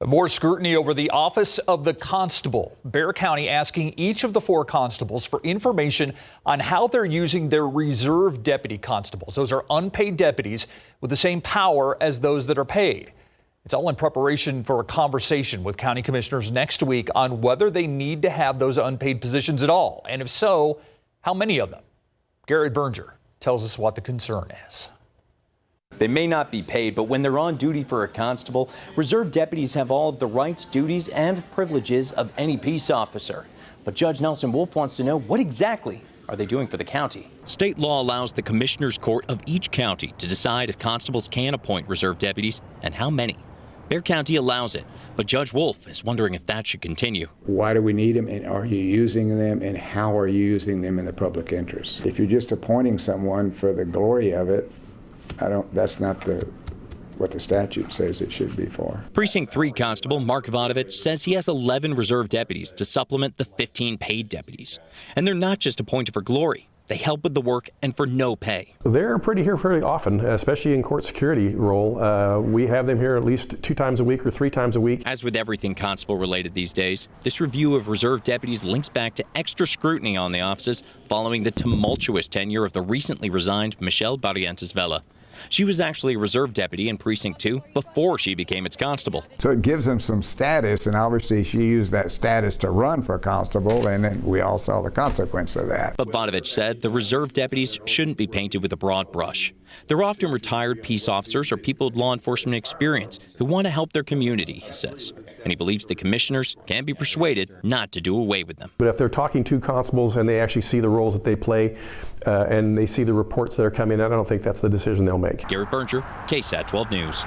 More scrutiny over the office of the constable. Bexar County asking each of the 4 constables for information on how they're using their reserve deputy constables. Those are unpaid deputies with the same power as those that are paid. It's all in preparation for a conversation with county commissioners next week on whether they need to have those unpaid positions at all. And if so, how many of them? Garrett Berger tells us what the concern is. They may not be paid, but when they're on duty for a constable, reserve deputies have all of the rights, duties, and privileges of any peace officer. But Judge Nelson Wolff wants to know, what exactly are they doing for the county? State law allows the commissioner's court of each county to decide if constables can appoint reserve deputies and how many. Bexar County allows it, but Judge Wolff is wondering if that should continue. Why do we need them, and are you using them, and how are you using them in the public interest? If you're just appointing someone for the glory of it, that's not what the statute says it should be for. Precinct 3 Constable Mark Vodovich says he has 11 reserve deputies to supplement the 15 paid deputies. And they're not just appointed for glory. They help with the work and for no pay. They're here pretty often, especially in court security role. We have them here at least 2 times a week or 3 times a week. As with everything constable related these days, this review of reserve deputies links back to extra scrutiny on the offices following the tumultuous tenure of the recently resigned Michelle Barrientos Vela. She was actually a reserve deputy in Precinct 2 before she became its constable. So it gives them some status, and obviously she used that status to run for constable, and then we all saw the consequence of that. But Vodovich said the reserve deputies shouldn't be painted with a broad brush. They're often retired peace officers or people with law enforcement experience who want to help their community, he says. And he believes the commissioners can be persuaded not to do away with them. But if they're talking to constables and they actually see the roles that they play and they see the reports that are coming in, I don't think that's the decision they'll make. Garrett Berger, KSAT 12 News.